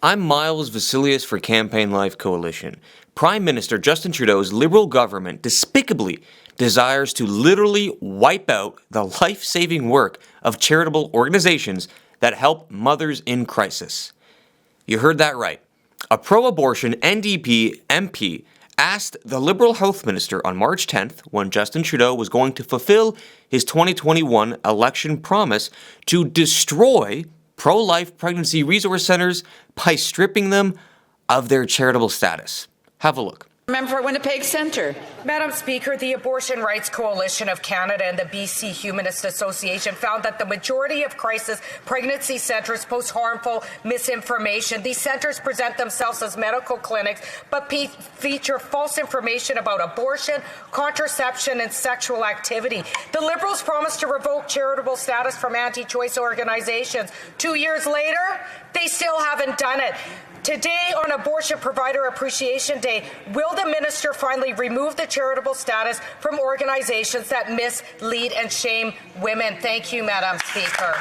I'm Miles Vasilius for Campaign Life Coalition. Prime Minister Justin Trudeau's Liberal government despicably desires to literally wipe out the life-saving work of charitable organizations that help mothers in crisis. You heard that right. A pro-abortion NDP MP asked the Liberal Health Minister on March 10th, when Justin Trudeau was going to fulfill his 2021 election promise to destroy pro-life pregnancy resource centers by stripping them of their charitable status. Have a look. Member for Winnipeg Centre. Madam Speaker, the Abortion Rights Coalition of Canada and the BC Humanist Association found that the majority of crisis pregnancy centres post harmful misinformation. These centres present themselves as medical clinics, but feature false information about abortion, contraception, and sexual activity. The Liberals promised to revoke charitable status from anti-choice organizations. 2 years later, they still haven't done it. Today, on Abortion Provider Appreciation Day, will the minister finally remove the charitable status from organizations that mislead and shame women? Thank you, Madam Speaker.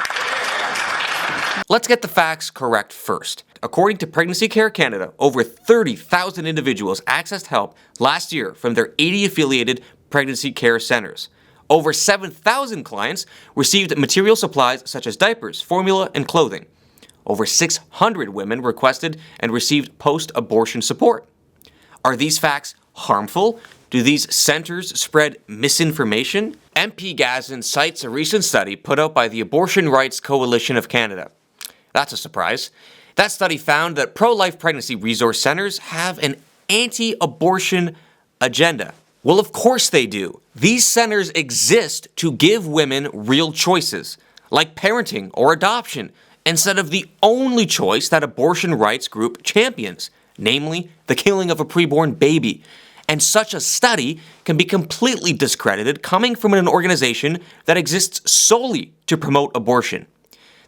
Let's get the facts correct first. According to Pregnancy Care Canada, over 30,000 individuals accessed help last year from their 80 affiliated pregnancy care centers. Over 7,000 clients received material supplies such as diapers, formula, and clothing. Over 600 women requested and received post-abortion support. Are these facts harmful? Do these centers spread misinformation? MP Gazan cites a recent study put out by the Abortion Rights Coalition of Canada. That's a surprise. That study found that pro-life pregnancy resource centers have an anti-abortion agenda. Well, of course they do. These centers exist to give women real choices, like parenting or adoption, instead of the only choice that abortion rights group champions, namely the killing of a preborn baby. And such a study can be completely discredited coming from an organization that exists solely to promote abortion.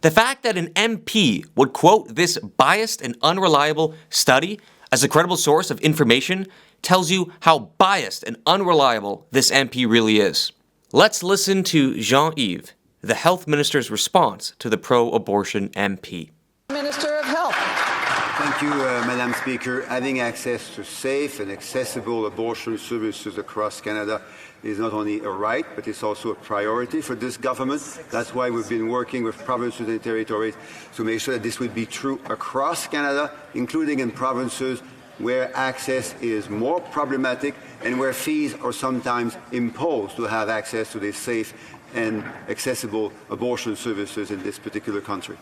The fact that an MP would quote this biased and unreliable study as a credible source of information tells you how biased and unreliable this MP really is. Let's listen to Jean-Yves, the Health Minister's response to the pro-abortion MP. Minister of Health. Thank you, Madam Speaker. Having access to safe and accessible abortion services across Canada is not only a right, but it's also a priority for this government. That's why we've been working with provinces and territories to make sure that this would be true across Canada, including in provinces where access is more problematic and where fees are sometimes imposed to have access to these safe and accessible abortion services in this particular country.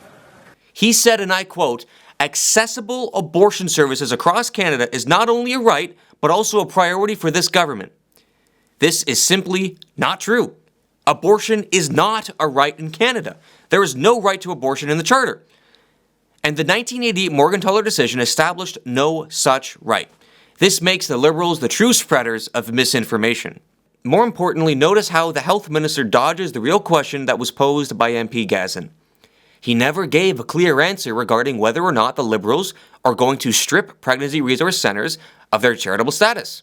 He said, and I quote, "Accessible abortion services across Canada is not only a right, but also a priority for this government." This is simply not true. Abortion is not a right in Canada. There is no right to abortion in the Charter. And the 1988 Morgentaler decision established no such right. This makes the Liberals the true spreaders of misinformation. More importantly, notice how the Health Minister dodges the real question that was posed by MP Gazan. He never gave a clear answer regarding whether or not the Liberals are going to strip pregnancy resource centers of their charitable status.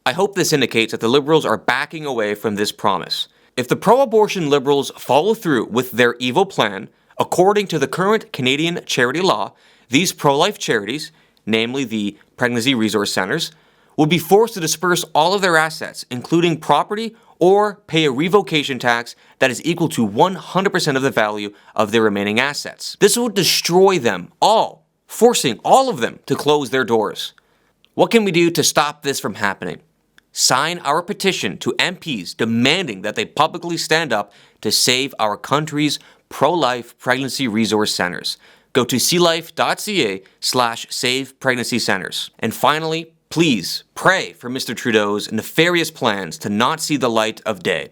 I hope this indicates that the Liberals are backing away from this promise. If the pro-abortion Liberals follow through with their evil plan, according to the current Canadian charity law, these pro-life charities, namely the pregnancy resource centers, will be forced to disperse all of their assets, including property, or pay a revocation tax that is equal to 100% of the value of their remaining assets. This would destroy them all, forcing all of them to close their doors. What can we do to stop this from happening? Sign our petition to MPs demanding that they publicly stand up to save our country's pro-life pregnancy resource centers. Go to clife.ca/save pregnancy centers. And finally, please pray for Mr. Trudeau's nefarious plans to not see the light of day.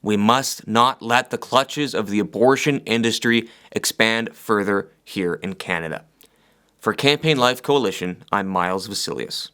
We must not let the clutches of the abortion industry expand further here in Canada. For Campaign Life Coalition, I'm Miles Vasilius.